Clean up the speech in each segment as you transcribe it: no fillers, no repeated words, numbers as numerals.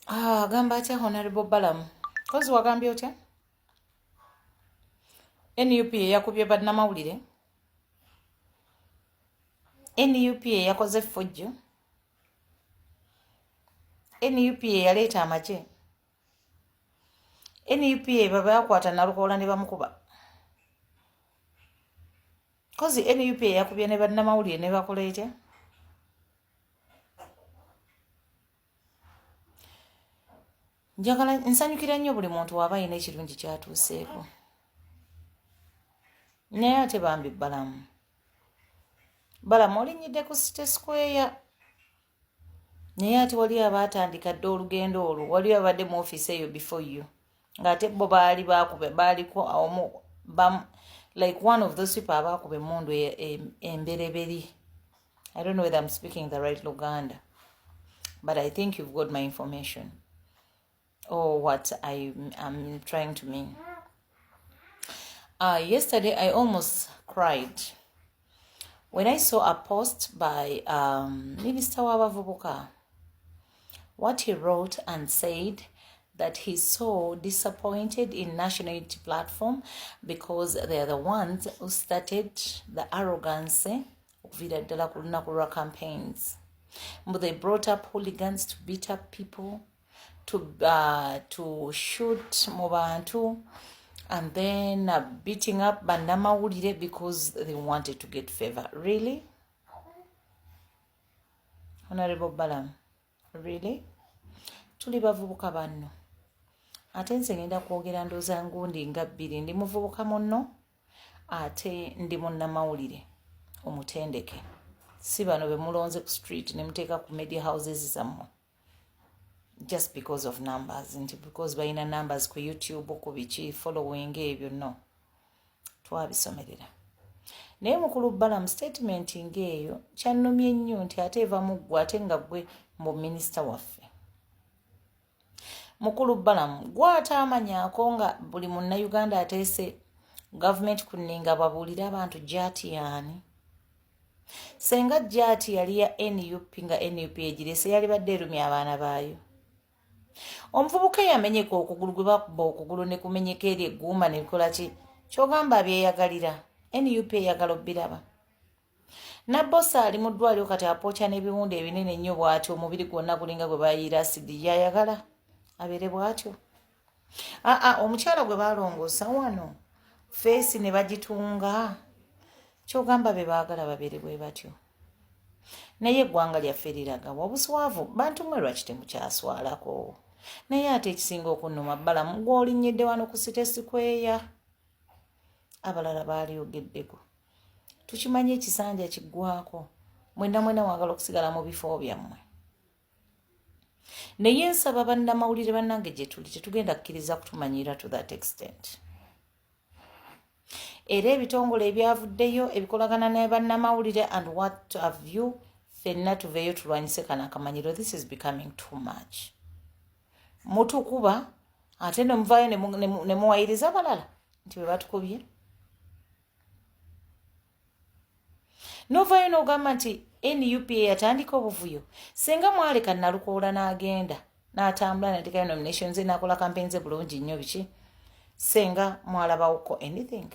Gamba atya Honorable Balamu. Kozi wagambye otya? NUP yakubye bannamawulire. NUP yakoze effujjo. NUP yaleeta amagye. NUP baba yakwata Nalukoola ne bamukuba. Kozi NUP yakubye ne bannamawulire ne bakola etya? Njagala nsanyukira nnyo buli muntu waba alina ekirungi kyatuuseeko. Naye ate bambi Balamu olinyidde ku City Square. Naye ate wali abaatandika dde olugendo olwo, wali abadde mu ofiisi eyo before you. Ng'ate bo baali baakube baaliko omu like one of those people abaakube emmundu embereberi. I don't know whether I'm speaking the right Luganda, but I think you've got my information or what I'm trying to mean. Yesterday I almost cried when I saw a post by Minister Wabavubuka. What he wrote and said that he's so disappointed in National Unity Platform because they're the ones who started the arrogance of the campaigns. But they brought up hooligans to beat up people, to shoot Mobantu, and then beating up Bannamawulire because they wanted to get favor. Really? Honorable Balamu, really? Tuli bavubuka banno. Ate nze ngenda kwogera ndooza ngundi nga bbiri. Ndi muvubuka munno, ate ndi munnamawulire omutendeke. Si bano be mulonze ku street ne muteeka ku media houses zammwe. Just because of numbers, nti because balina numbers ku YouTube ku biki following ebyo no. Twabisomerera. Naye mukulu Balamu statement ng'eyo kyannumye nnyo nti ate eva mu ggwe ate nga ggwe mu minisita waffe. Mukulu Balamu gwata amanyaako nga buli munnayuganda ateese gavumenti kunninga babuulira abantu jaati yaani. Senga jaati yali ya NUP nga NUP egirese yali badde erumya abaana baayo. Omuvubuka yamenyeka okugulu gwe bakuba okugulu ne kumenyeka eri egguuma ne bikola ki? Kyogamba byeyagalira. NUP eyagala obbiraba. Nabbosa ali mu ddwaliro kati apookya n'ebiwundu ebinene nnyo bw'atyo omubiri gwonna gulinga gwe bayiira asidi yayagala abeere bw'atyo. Omukyala gwe balongoosa wano feesi ne bagitunga. Kyogamba be baagala babeere bwe batyo. Naye eggwanga lyaffe liraga obuswavu bantu mwe lwaki temukyaswalako. Naye ate ekisinga okunnuma Balamu gw'olinyedde wano ku City Square. Abalala baalyogeddeko. Tukimanye ekisanja kiggwako. Mwena waagala okusigala mu bifo byammwe. Naye nsaba bannamawulire bannange gye tuli tetugenda kukkiriza kutumanyira to that extent. Era ebitongole ebyavuddeyo ebikolagana ne bannamawulire and what have you fenna tuveeyo tulwanyise kana akamanyiro. This is becoming too much. Mutukuba ate ne muvaayo ne muwayiriza abalala nti bwe batukubye. Novaayo n'ogamba nti NUP yatandika obuvuyo. Senga mwaleka Nalukoola n'agenda n'atambula n'ateekayo nominations n'akola campaigns bulungi nnyo biki. Senga mwalabawoko anything.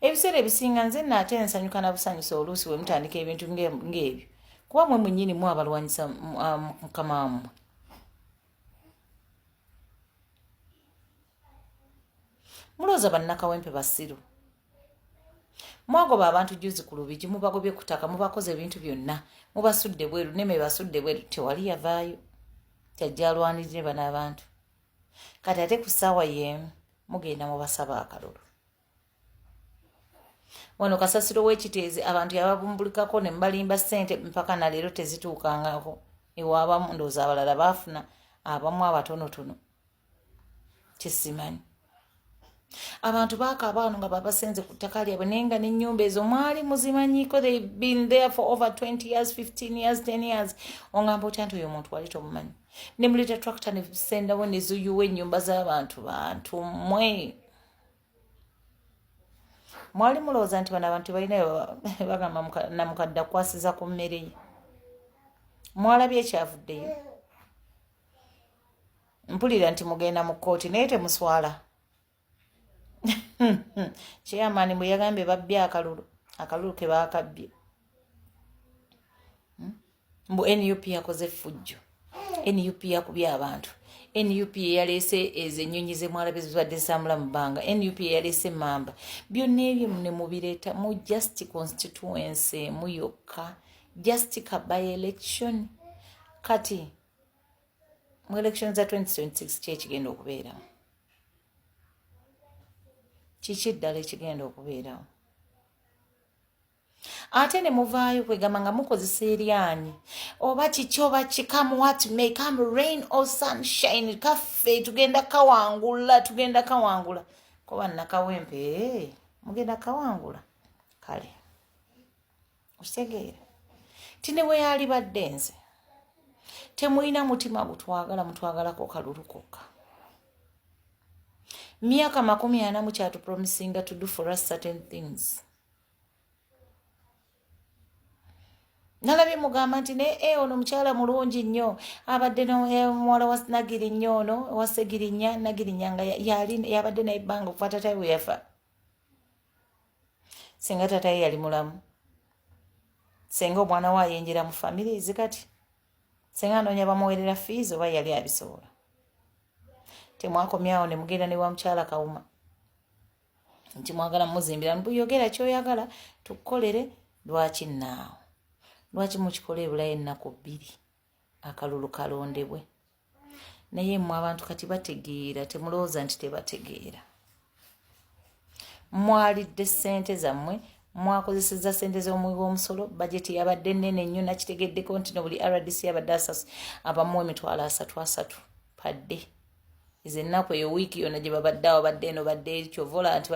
Ebiseera ebisinga nze nate nsanyuka na busanyusa oluusi we mutandika ebintu ng'ebyo. Kuba mwe mwennyini mu abalwanyisa mukama wammwe. Mulooza bannakawempe basiru. Mwagoba abantu juzi ku lubigi mubagobye ku ttaka mubakoze ebintu byonna. Mubasudde bweru neme basudde bweru tewali yavaayo. Tajja alwanirire bano abantu. Kati ate ku ssaawa y'emu mugenda mubasaba akalulu. Wano kasasiro w'ekiteezi abantu yababumbulikako ne mbalimba ssente mpaka na leero tezituukangako. Ewaabamu ndowooza abalala baafuna abamu abatonotono. Kisimanyi. Abantu baakaaba wano nga babasenze ku ttaka lyabwe naye nga n'ennyumba ezo mwali muzimanyiiko. They've been there for over 20 years, 15 years, 10 years. Ongamba otya nti oyo omuntu wali tomumanyi. Ne muleta tractor ne zisendawo ne ziyuwa ennyumba z'abantu bantu mmwe. Mwali mulowooza nti bano abantu balina bagamba namukadde akwasiza ku mmere ye. mwalabye ekyavuddeyo mpulira nti mugenda mu kkooti naye temuswala chairman bwe yagambye babbye akalulu ke baakabbye mbu NUP yakoze effujjo NUP yakubye abantu NUP yaleese ezo ennyonyi ze mwalabe zibadde zitambula mu bbanga NUP yaleese mamba byonna ebyo ne mubireeta mu just constituency mu yokka just ka by election kati mu election za 2026 kyekigenda okubeerawo kiki ddala ekigenda okubeerawo ate ne muvaayo kwegamba nga mukozesa eryanyi oba kiki oba kikamu what may come rain or sunshine kaffe tugenda kawangula koba nakawempe mugenda kawangula kale okitegeera tine we yali badde nze temulina mutima mutwagalako kalulu kokka myaka 40 mukyatu promising to do for us certain things nalabye mugamba nti ne ono mukyala mulungi nnyo abadde muwala wa Nagiri nnyo ono wa Segirinya Nagirinya nga yabadde naye ebbanga okufa tatawe we yafa singa tatawe yali mulamu singa omwana we ayenjera mu famire zikati singa anoonya bamuweerera fees oba yali abisobola temwakomyawo ne mugenda ne wa mukyala Kawuma nti mwagala muzimbira mbuyogera kyoyagala tukolere lwaki naawo lwaki mukikola ebulayo ennaku 2 akalulu kalondebwe naye mmwe abantu kati bategeera temulowooza nti tebategeera mwalidde ssente zammwe mwakozeseza ssente z'omuwi w'omusolo bajeti yabadde nnene nnyo nakitegeddeko nti no buli RDC yabadde abamuwa $3,300 padde ize ennaku eyo wiiki yonna gye babadde awo badde eno badde ekyovola nti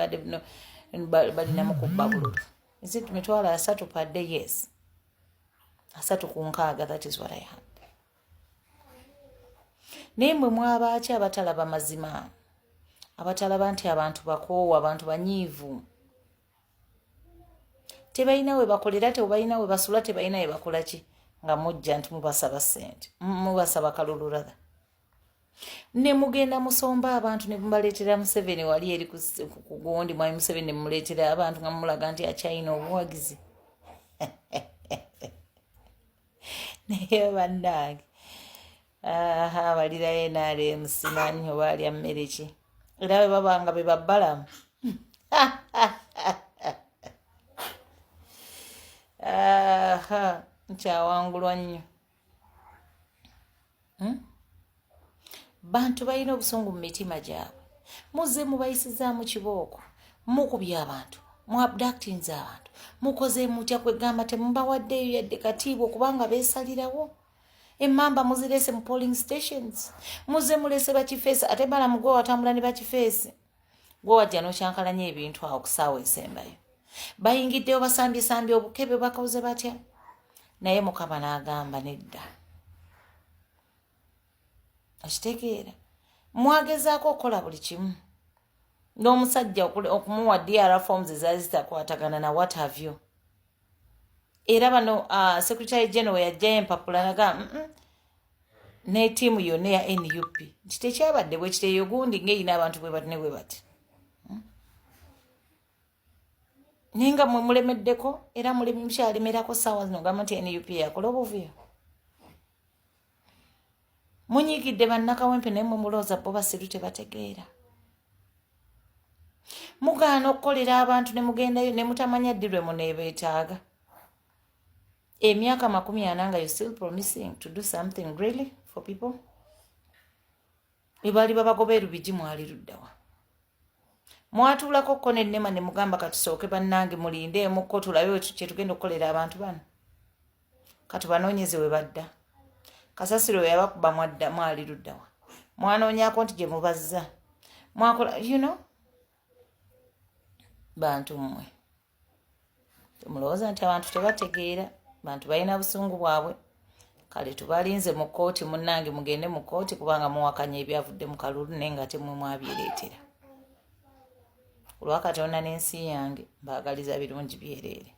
balinamu kubba bululu is it $300 padde yes 3 ku 6 that is what I had nemwe mwabaaki abatalaba mazima abatalaba nti abantu bakoowa abantu banyiivu tebalina we bakolera tebalina we basula tebalina we bakola ki nga mujja nti mubasaba ssente mubasaba kalululada ne mugenda musomba abantu ne mubaleetera Museveni wali eri ku gundi mwayi Museveni ne muleetera abantu nga mulaga nti akyayina obuwagizi naye bannange balirayo NRM simanyi oba alya mmere ki era bwe babanga be babbalamu nkyawangulwa nnyo bantu balina obusungu mu mitima gyabwe muzze mubayisizaamu kibooko mukubya abantu mu abductings abantu mukoze mutya kwegamba temubawaddeeyo yadde katiibwa okubanga beesalirawo emmamba muzirese mu polling stations muzze mulese bakifeesi ate balamu gwe watambula ne bakifeesi gwe wajja n'okyankalanya ebintu awo kusaawa esembayo bayingiddeyo basambye obukebe bakoze batya naye Mukama n'agamba nedda akitegeera mwagezaako okukola buli kimu n'omusajja okumuwa DR forms ezaali zitakwatagana na what have you era bano secretary general yajjayo empapula naga ne tiimu yonna ya NUP nti tekyabadde bwe kiteeyo gundi ng'erina abantu bwe bati ne bwe bati ninga mwe mulemeddeko era mukyalemerako ssaawa zino gamba nti NUP yakola obuvuyo munyiigidde bannakawempe naye mwe mulowooza bo basiru tebategeera mugaana okukolera abantu ne mugendayo ne mutamanya ddi lwe muneebeetaaga emyaka 40 nga you still promising to do something really for people ebali babagoba erubigi mwali luddawa mwatuulako ko nennema ne mugamba katusooke bannange mulindeemuko tulabe kye tugenda okukolera abantu bano katubanoonyeze we badda kasasiro yabakuba mwali luddawa mwanoonyako nti gye mubazza mwakola you know bantu mmwe temulowooza nti abantu tebategeera bantu balina busungu bwabwe kale tubalinze mu kkooti munnange mugende mu kkooti kubanga muwakanya ebyavudde mu kalulu naye nga temwe mwabyereetera olwa Katonda n'ensi yange mbaagaliza birungi byereere